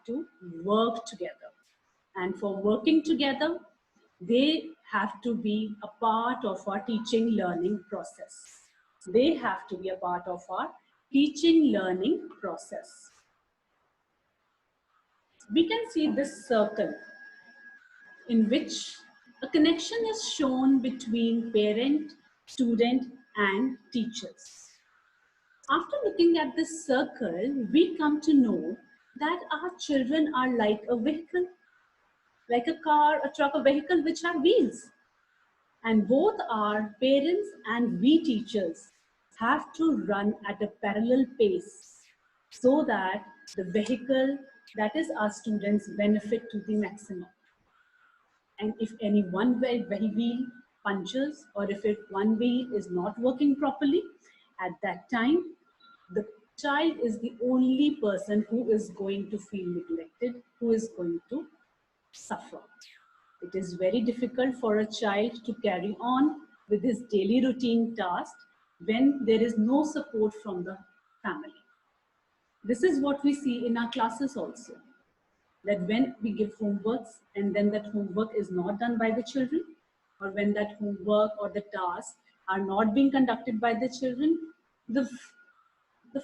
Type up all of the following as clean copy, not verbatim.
to work together. And for working together, they have to be a part of our teaching learning process. They have to be a part of our teaching learning process. We can see this circle in which a connection is shown between parent, student, and teachers. After looking at this circle, we come to know that our children are like a vehicle, like a car, a truck, a vehicle which have wheels. And both our parents and we teachers have to run at a parallel pace so that the vehicle, that is our students, benefit to the maximum. And if any one wheel punctures, or if one wheel is not working properly, at that time, the child is the only person who is going to feel neglected, who is going to suffer. It is very difficult for a child to carry on with his daily routine task when there is no support from the family. This is what we see in our classes also, that when we give homeworks and then that homework is not done by the children, or when that homework or the tasks are not being conducted by the children, the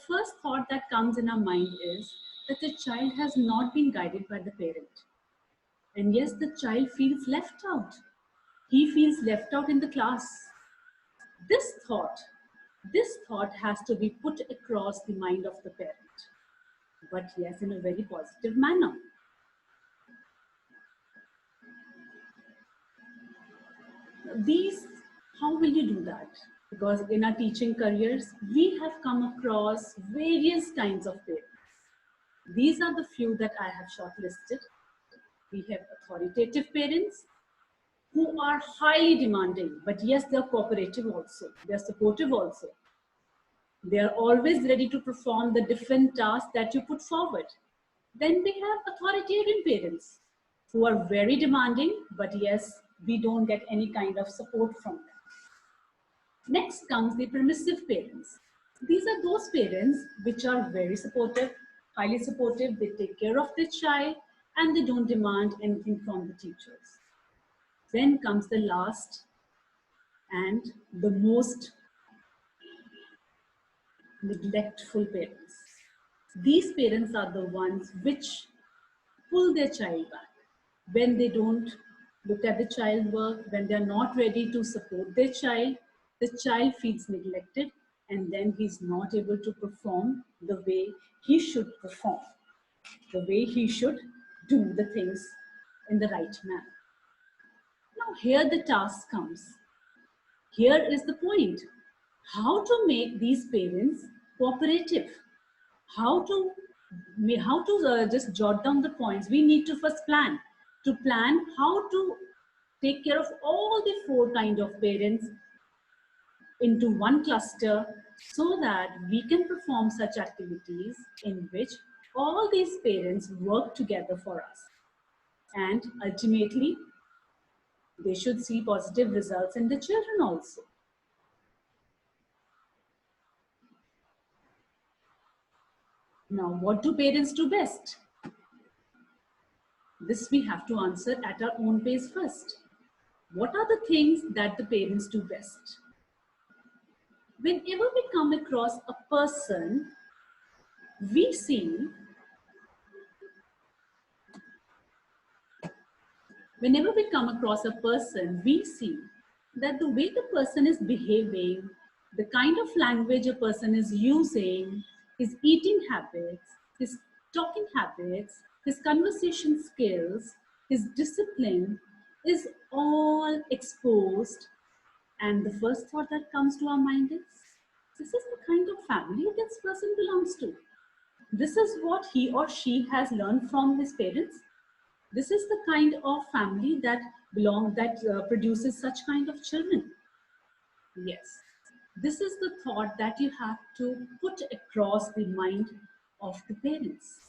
first thought that comes in our mind is that the child has not been guided by the parent. And yes, the child feels left out. He feels left out in the class. This thought, this thought has to be put across the mind of the parent. But yes, in a very positive manner. How will you do that? Because in our teaching careers, we have come across various kinds of parents. These are the few that I have shortlisted. We have authoritative parents who are highly demanding, but yes, they're cooperative also. They're supportive also. They are always ready to perform the different tasks that you put forward. Then we have authoritarian parents who are very demanding, but yes, we don't get any kind of support from them. Next comes the permissive parents. These are those parents which are very supportive, highly supportive. They take care of their child and they don't demand anything from the teachers. Then comes the last and the most neglectful parents. These parents are the ones which pull their child back when they don't look at the child work, when they are not ready to support their child. The child feels neglected and then he's not able to perform the way he should perform, the way he should do the things in the right manner. Now here the task comes. Here is the point. How to make these parents cooperative? How to just jot down the points. We need to first plan how to take care of all the four kind of parents into one cluster so that we can perform such activities in which all these parents work together for us, and ultimately they should see positive results in the children also. Now, what do parents do best? This we have to answer at our own pace first. What are the things that the parents do best? Whenever we come across a person, we see, whenever we come across a person, we see that the way the person is behaving, the kind of language a person is using, his eating habits, his talking habits, his conversation skills, his discipline is all exposed. And the first thought that comes to our mind is, this is the kind of family this person belongs to. This is what he or she has learned from his parents. This is the kind of family that produces such kind of children. Yes, this is the thought that you have to put across the mind of the parents.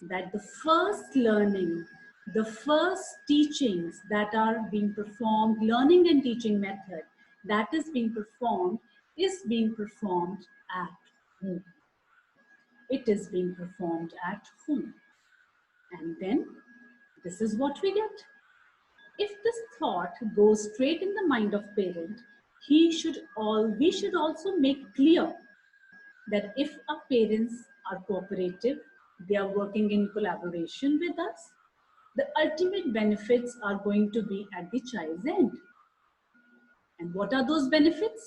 That the first learning, the first teachings that are being performed, learning and teaching method that is being performed at home. It is being performed at home. And then this is what we get. If this thought goes straight in the mind of parent, we should also make clear that if our parents are cooperative, they are working in collaboration with us, the ultimate benefits are going to be at the child's end. And what are those benefits?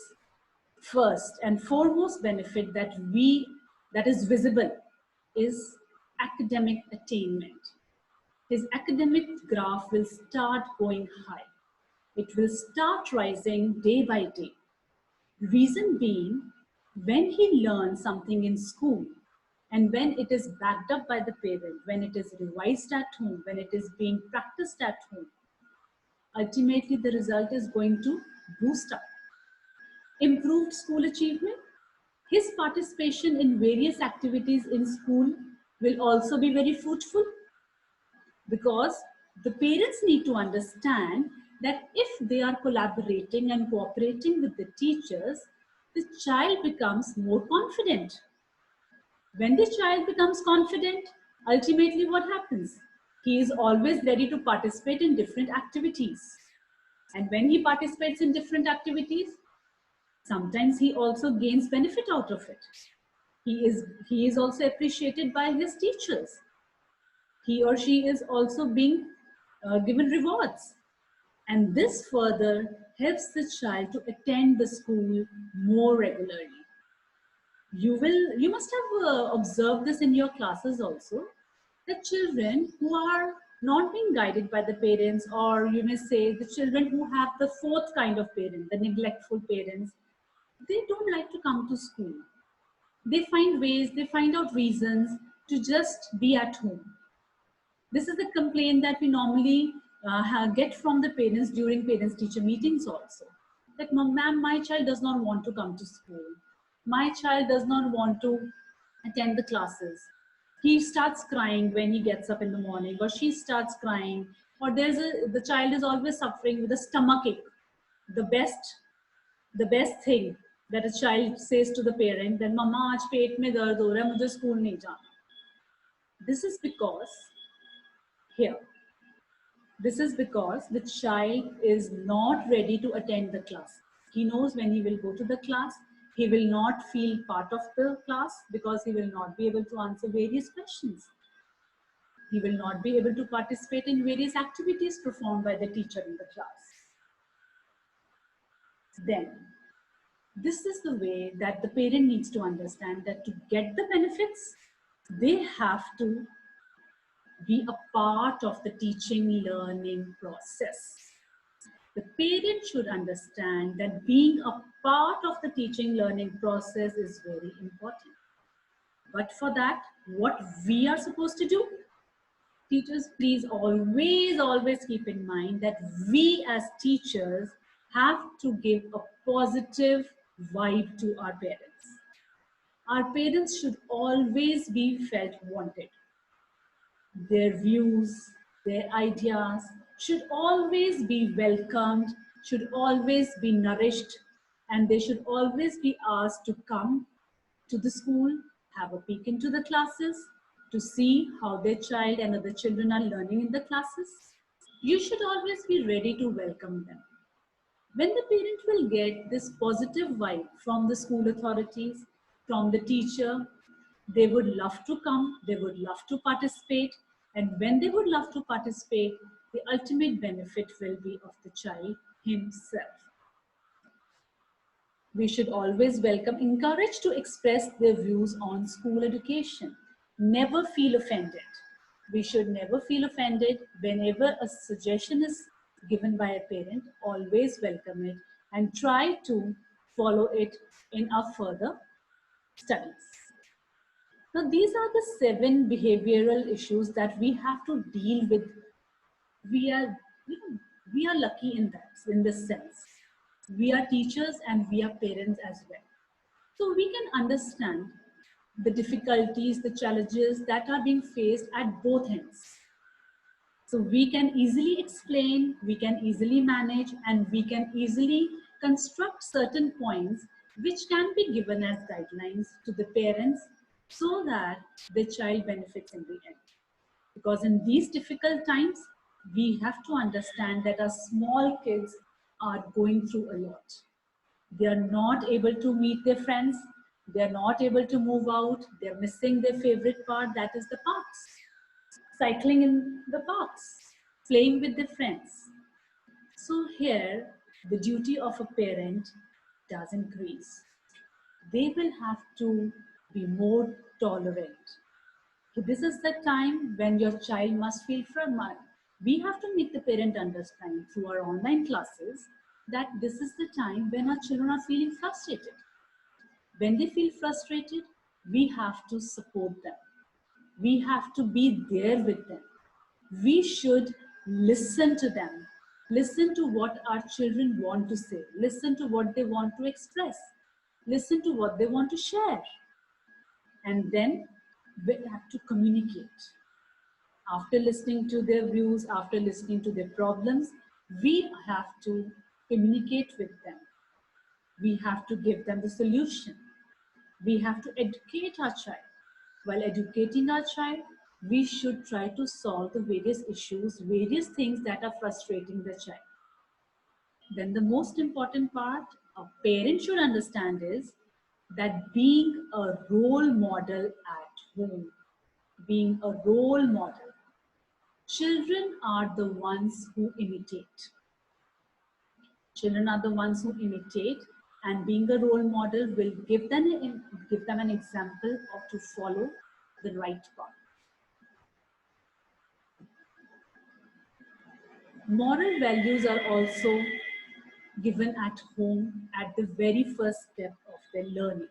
First and foremost benefit that is visible is academic attainment. His academic graph will start going high. It will start rising day by day. Reason being, when he learns something in school and when it is backed up by the parent, when it is revised at home, when it is being practiced at home, ultimately the result is going to boost up. Improved school achievement. His participation in various activities in school will also be very fruitful, because the parents need to understand that if they are collaborating and cooperating with the teachers, the child becomes more confident. When the child becomes confident, ultimately what happens? He is always ready to participate in different activities. And when he participates in different activities, sometimes he also gains benefit out of it. He is also appreciated by his teachers. He or she is also being given rewards. And this further helps the child to attend the school more regularly. You must have observed this in your classes also, that children who are not being guided by the parents, or you may say the children who have the fourth kind of parent, the neglectful parents, they don't like to come to school. They find ways, they find out reasons to just be at home. This is the complaint that we normally get from the parents during parents teacher meetings also. That, ma'am, my child does not want to come to school. My child does not want to attend the classes. He starts crying when he gets up in the morning, or she starts crying, or the child is always suffering with a stomach ache. The best thing that a child says to the parent, that mama aaj पेट में दर्द हो रहा है, मुझे school नहीं जाना. This is because here This is because the child is not ready to attend the class. He knows when he will go to the class, he will not feel part of the class, because he will not be able to answer various questions. He will not be able to participate in various activities performed by the teacher in the class. Then, this is the way that the parent needs to understand that to get the benefits, they have to be a part of the teaching learning process. The parent should understand that being a part of the teaching learning process is very important. But for that, what we are supposed to do? Teachers, please always keep in mind that we as teachers have to give a positive vibe to our parents. Our parents should always be felt wanted. Their views, their ideas should always be welcomed, should always be nourished, and they should always be asked to come to the school, have a peek into the classes, to see how their child and other children are learning in the classes. You should always be ready to welcome them. When the parent will get this positive vibe from the school authorities, from the teacher, they would love to come, they would love to participate, and when they would love to participate, the ultimate benefit will be of the child himself. We should always encourage to express their views on school education. Never feel offended. We should never feel offended. Whenever a suggestion is given by a parent, always welcome it and try to follow it in our further studies. Now, these are the 7 behavioral issues that we have to deal with. We are, we are lucky in this sense. We are teachers and we are parents as well. So we can understand the difficulties, the challenges that are being faced at both ends. So we can easily explain, we can easily manage, and we can easily construct certain points which can be given as guidelines to the parents so that the child benefits in the end. Because in these difficult times, we have to understand that our small kids are going through a lot. They are not able to meet their friends. They are not able to move out. They're missing their favorite part, that is the parks. Cycling in the parks, playing with their friends. So here, the duty of a parent does increase. They will have to be more tolerant. So this is the time when your child must feel from. We have to make the parent understand through our online classes that this is the time when our children are feeling frustrated. When they feel frustrated, we have to support them. We have to be there with them. We should listen to them. Listen to what our children want to say. Listen to what they want to express. Listen to what they want to share. And then we have to communicate. After listening to their views, after listening to their problems, we have to communicate with them. We have to give them the solution. We have to educate our child. While educating our child, we should try to solve the various issues, various things that are frustrating the child. Then the most important part a parent should understand is that being a role model at home, being a role model, children are the ones who imitate. Children are the ones who imitate, and being a role model will give them an example of to follow the right path. Moral values are also given at home at the very first step of their learning.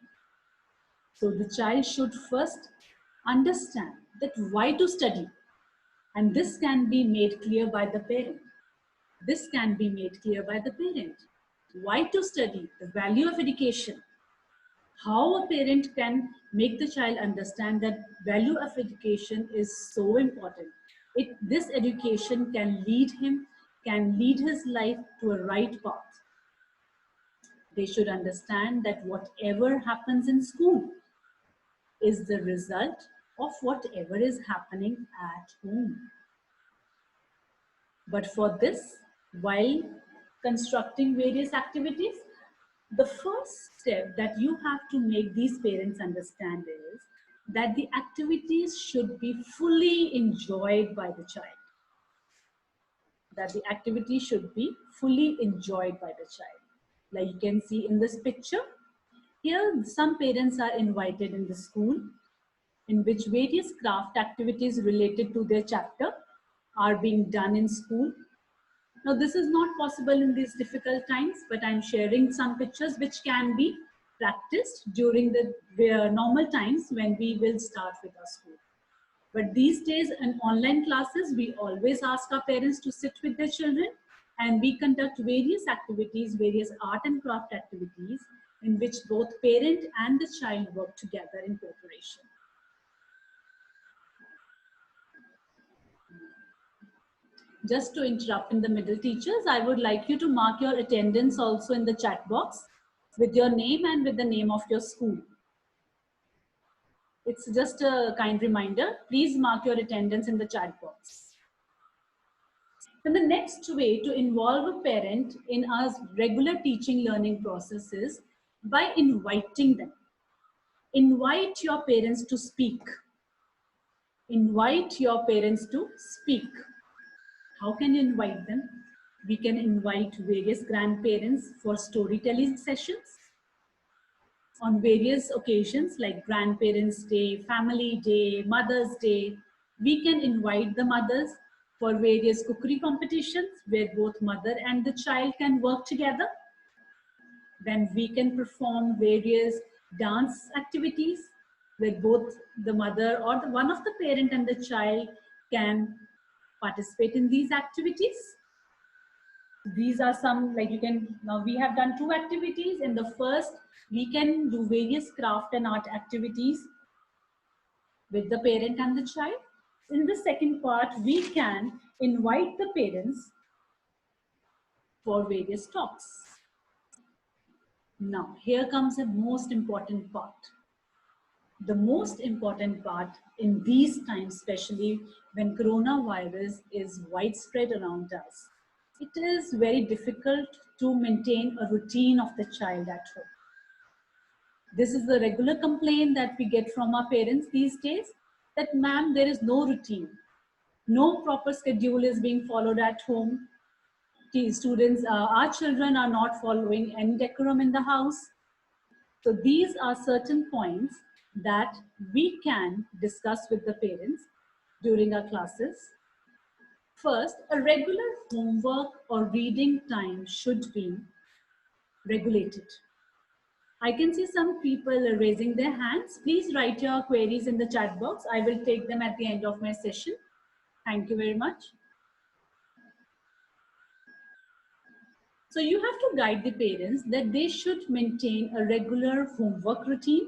So the child should first understand that why to study, and this can be made clear by the parent. This can be made clear by the parent. Why to study, the value of education, how a parent can make the child understand that value of education is so important. This education can lead him, can lead his life to a right path. They should understand that whatever happens in school is the result of whatever is happening at home. But for this, while constructing various activities, the first step that you have to make these parents understand is that the activities should be fully enjoyed by the child. That the activity should be fully enjoyed by the child. Like you can see in this picture, here some parents are invited in the school in which various craft activities related to their chapter are being done in school. Now, this is not possible in these difficult times, but I'm sharing some pictures which can be practiced during the normal times when we will start with our school. But these days in online classes, we always ask our parents to sit with their children, and we conduct various activities, various art and craft activities in which both parent and the child work together in cooperation. Just to interrupt in the middle, teachers, I would like you to mark your attendance also in the chat box with your name and with the name of your school. It's just a kind reminder. Please mark your attendance in the chat box. Then the next way to involve a parent in our regular teaching learning process is by inviting them. Invite your parents to speak. Invite your parents to speak. How can you invite them? We can invite various grandparents for storytelling sessions on various occasions like Grandparents' Day, Family Day, Mother's Day. We can invite the mothers for various cookery competitions where both mother and the child can work together. Then we can perform various dance activities where both the mother or one of the parent and the child can participate in these activities. These are some, like you can, now we have done two activities. In the first, we can do various craft and art activities with the parent and the child. In the second part, we can invite the parents for various talks. Now, here comes the most important part. the most important part in these times, especially when coronavirus is widespread around us, it is very difficult to maintain a routine of the child at home. This is the regular complaint that we get from our parents these days, that ma'am, there is no routine. No proper schedule is being followed at home. Students, our children are not following any decorum in the house. So these are certain points that we can discuss with the parents during our classes. First, a regular homework or reading time should be regulated. I can see some people raising their hands. Please write your queries in the chat box. I will take them at the end of my session. Thank you very much. So you have to guide the parents that they should maintain a regular homework routine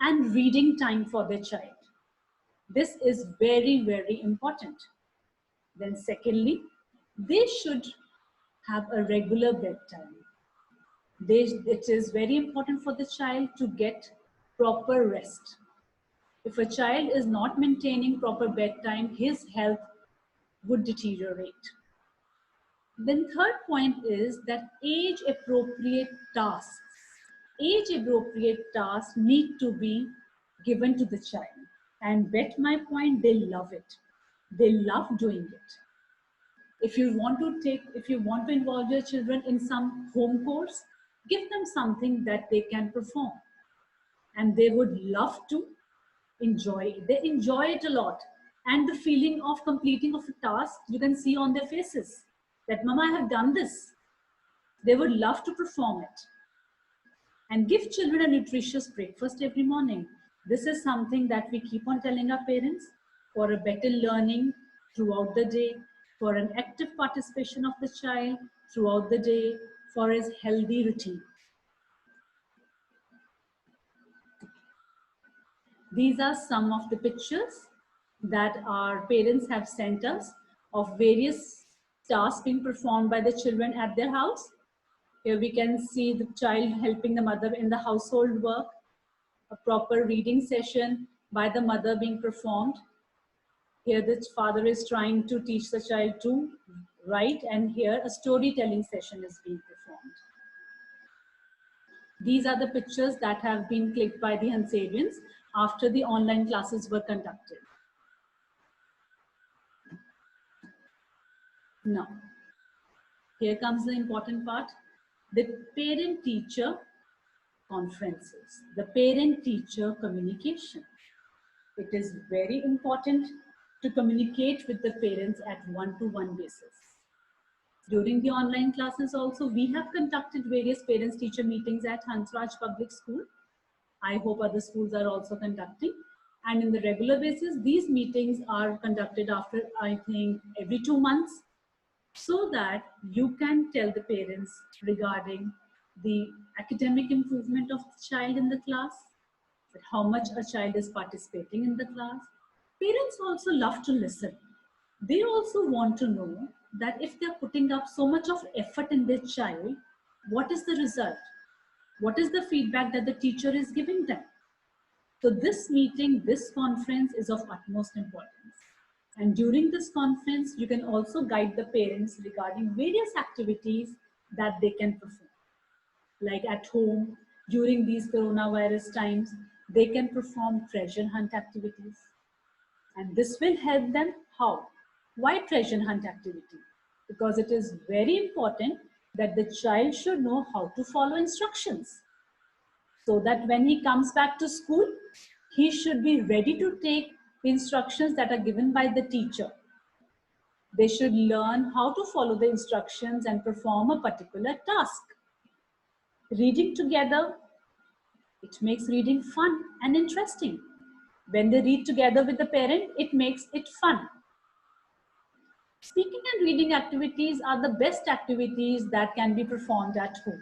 and reading time for their child. This is very, very important. Then secondly, they should have a regular bedtime. It is very important for the child to get proper rest. If a child is not maintaining proper bedtime, his health would deteriorate. Then third point is that age appropriate tasks. Age appropriate tasks need to be given to the child. And bet my point, they love it. They love doing it. If you want to involve your children in some home course, give them something that they can perform. And they would love to enjoy it. They enjoy it a lot. And the feeling of completing of a task, you can see on their faces that, Mama, I have done this. They would love to perform it. And give children a nutritious breakfast every morning. This is something that we keep on telling our parents for a better learning throughout the day, for an active participation of the child throughout the day, for his healthy routine. These are some of the pictures that our parents have sent us of various tasks being performed by the children at their house. Here we can see the child helping the mother in the household work, a proper reading session by the mother being performed. Here the father is trying to teach the child to write, and here a storytelling session is being performed. These are the pictures that have been clicked by the Hansarians after the online classes were conducted. Now, here comes the important part, the parent-teacher conferences, the parent-teacher communication. It is very important to communicate with the parents at one-to-one basis. During the online classes also, we have conducted various parents-teacher meetings at Hansraj Public School. I hope other schools are also conducting. And in the regular basis, these meetings are conducted after, I think, every 2 months, so that you can tell the parents regarding the academic improvement of the child in the class, how much a child is participating in the class. Parents also love to listen. They also want to know that if they're putting up so much of effort in their child, what is the result? What is the feedback that the teacher is giving them? So this meeting, this conference is of utmost importance. And during this conference, you can also guide the parents regarding various activities that they can perform. Like at home, during these coronavirus times, they can perform treasure hunt activities. And this will help them how? Why treasure hunt activity? Because it is very important that the child should know how to follow instructions, so that when he comes back to school, he should be ready to take the instructions that are given by the teacher. They should learn how to follow the instructions and perform a particular task. Reading together, it makes reading fun and interesting. When they read together with the parent, it makes it fun. Speaking and reading activities are the best activities that can be performed at home.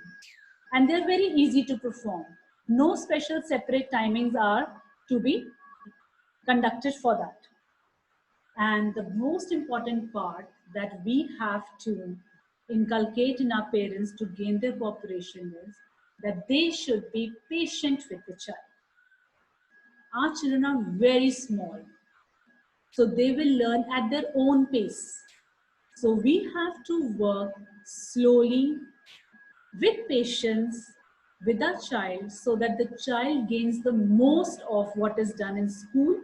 And they're very easy to perform. No special separate timings are to be conducted for that. And the most important part that we have to inculcate in our parents to gain their cooperation is that they should be patient with the child. Our children are very small, so they will learn at their own pace. So we have to work slowly with patience with our child so that the child gains the most of what is done in school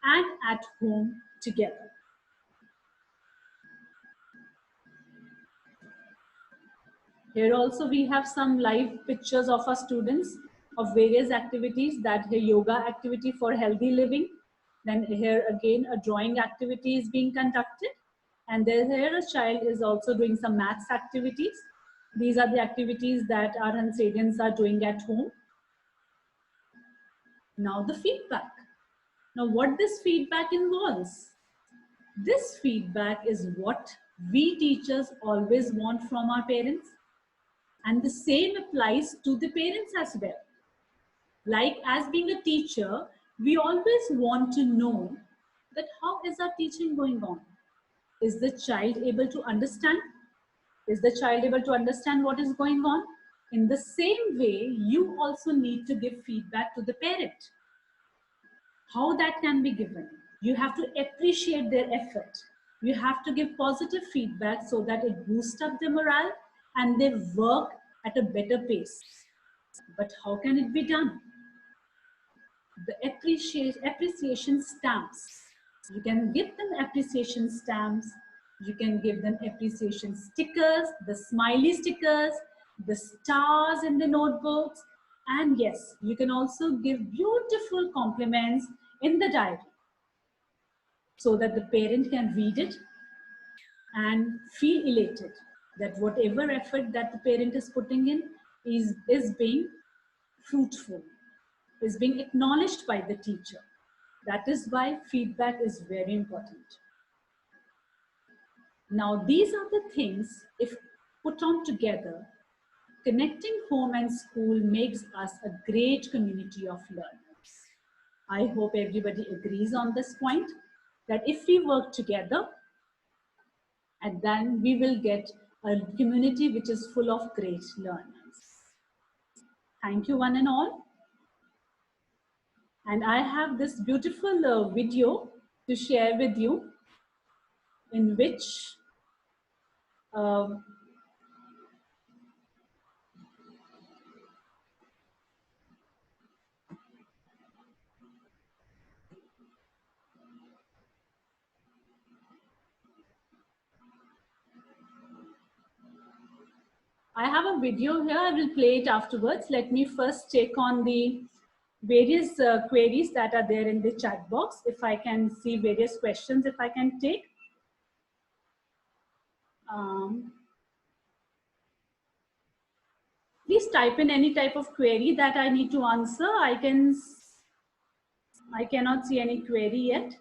and at home together. Here also we have some live pictures of our students of various activities, that here yoga activity for healthy living. Then here again a drawing activity is being conducted. And then here a child is also doing some maths activities. These are the activities that our Hansadians are doing at home. Now the feedback. Now what this feedback involves? This feedback is what we teachers always want from our parents. And the same applies to the parents as well. Like as being a teacher, we always want to know that how is our teaching going on? Is the child able to understand? Is the child able to understand what is going on? In the same way, you also need to give feedback to the parent. How that can be given? You have to appreciate their effort. You have to give positive feedback so that it boosts up their morale and they work at a better pace. But how can it be done? The appreciation stamps. You can give them appreciation stamps. You can give them appreciation stickers, the smiley stickers, the stars in the notebooks. And yes, you can also give beautiful compliments in the diary so that the parent can read it and feel elated that whatever effort that the parent is putting in is being fruitful, is being acknowledged by the teacher. That is why feedback is very important. Now, these are the things, if put on together, connecting home and school makes us a great community of learners. I hope everybody agrees on this point, that if we work together, and then we will get a community which is full of great learners. Thank you, one and all. And I have this beautiful video to share with you in which um, I have a video here. I will play it afterwards. Let me first check on the various queries that are there in the chat box. If I can see various questions, if I can take. Um, please type in any type of query that I need to answer. I cannot see any query yet.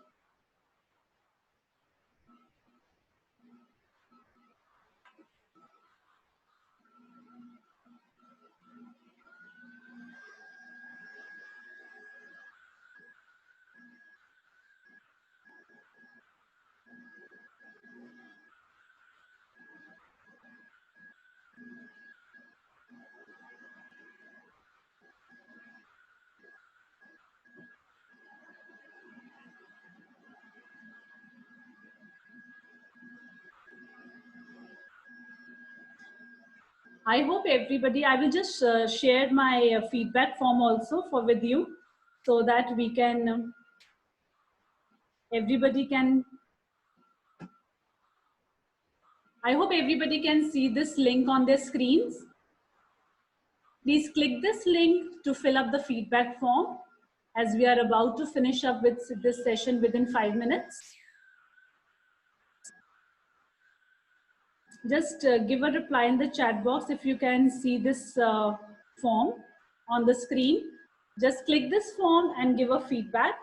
I hope everybody, I will just share my feedback form also with you so that we can, everybody can, I hope everybody can see this link on their screens. Please click this link to fill up the feedback form as we are about to finish up with this session within 5 minutes. Just give a reply in the chat box if you can see this form on the screen. Just click this form and give a feedback.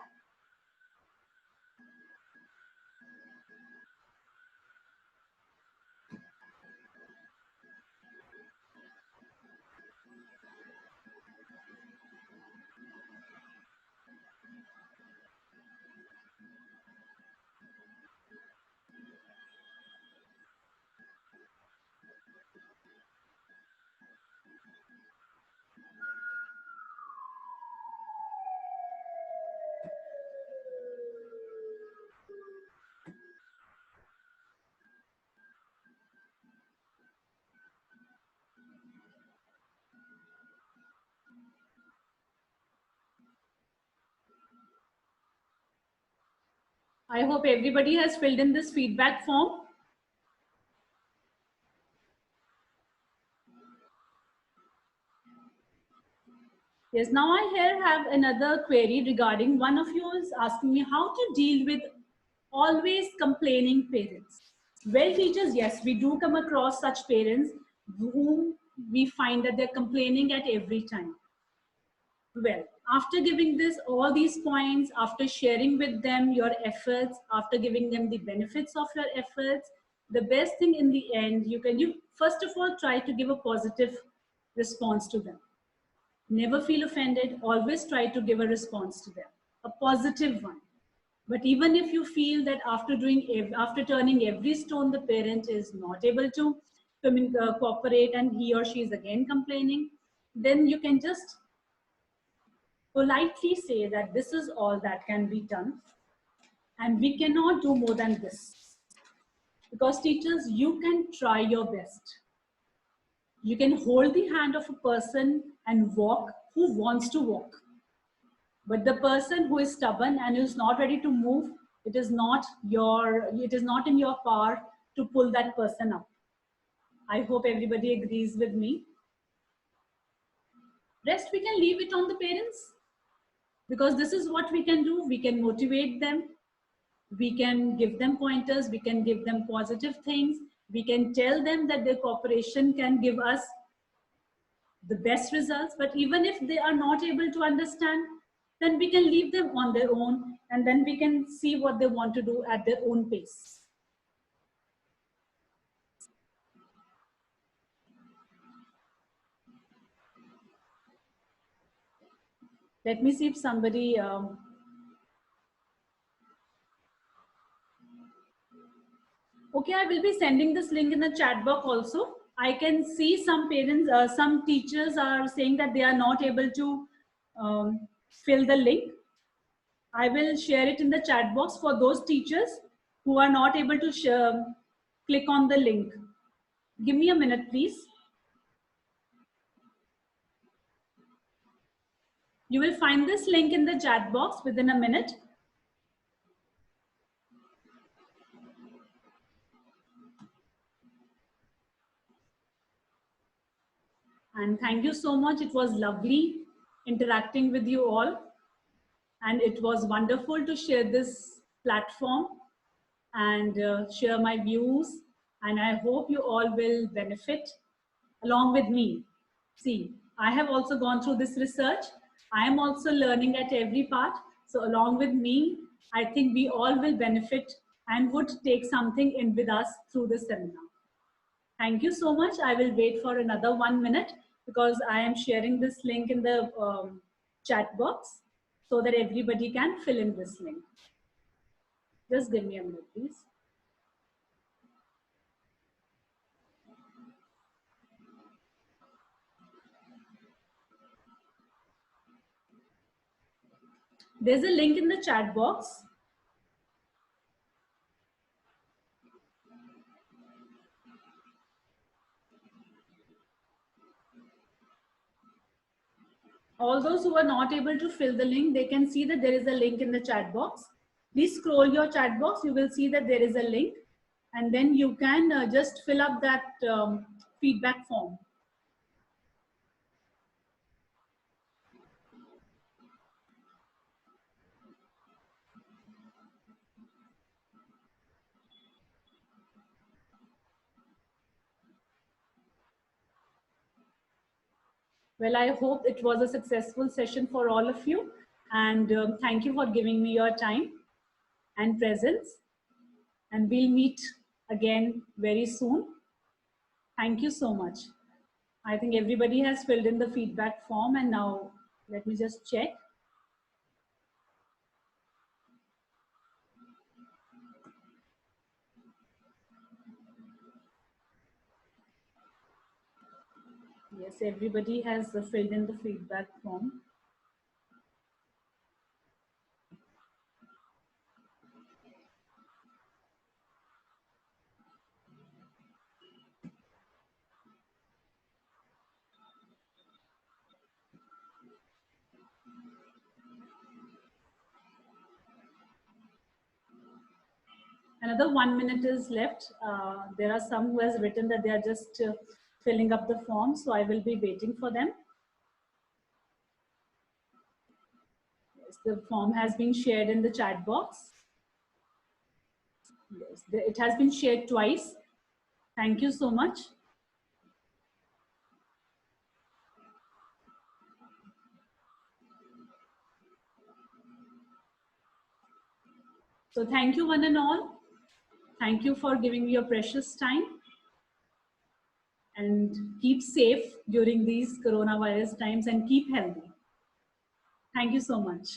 I hope everybody has filled in this feedback form. Yes, now I here have another query regarding one of you is asking me how to deal with always complaining parents. Well, teachers, yes, we do come across such parents whom we find that they're complaining at every time. Well, after giving this all these points, after sharing with them your efforts, after giving them the benefits of your efforts, the best thing in the end you first of all try to give a positive response to them. Never feel offended, always try to give a response to them, a positive one. But even if you feel that after turning every stone, the parent is not able to cooperate and he or she is again complaining, then you can just politely say that this is all that can be done and we cannot do more than this. Because teachers, you can try your best. You can hold the hand of a person and walk who wants to walk. But the person who is stubborn and is not ready to move, it is not in your power to pull that person up. I hope everybody agrees with me. Rest we can leave it on the parents, because this is what we can do. We can motivate them, we can give them pointers, we can give them positive things, we can tell them that their cooperation can give us the best results. But even if they are not able to understand, then we can leave them on their own and then we can see what they want to do at their own pace. Let me see if somebody okay, I will be sending this link in the chat box also. I can see some parents, some teachers are saying that they are not able to fill the link. I will share it in the chat box for those teachers who are not able to click on the link. Give me a minute, please. You will find this link in the chat box within a minute. And thank you so much. It was lovely interacting with you all. And it was wonderful to share this platform and share my views. And I hope you all will benefit along with me. See, I have also gone through this research. I am also learning at every part. So along with me, I think we all will benefit and would take something in with us through this seminar. Thank you so much. I will wait for another 1 minute because I am sharing this link in the chat box so that everybody can fill in this link. Just give me a minute, please. There's a link in the chat box. All those who are not able to fill the link, they can see that there is a link in the chat box. Please scroll your chat box. You will see that there is a link and then you can just fill up that feedback form. Well, I hope it was a successful session for all of you. And thank you for giving me your time and presence. And we'll meet again very soon. Thank you so much. I think everybody has filled in the feedback form and now let me just check. Yes, everybody has filled in the feedback form. Another 1 minute is left. There are some who has written that they are just filling up the form, so I will be waiting for them. Yes, the form has been shared in the chat box. Yes, it has been shared twice. Thank you so much. So thank you one and all. Thank you for giving me your precious time, and keep safe during these coronavirus times and keep healthy. Thank you so much.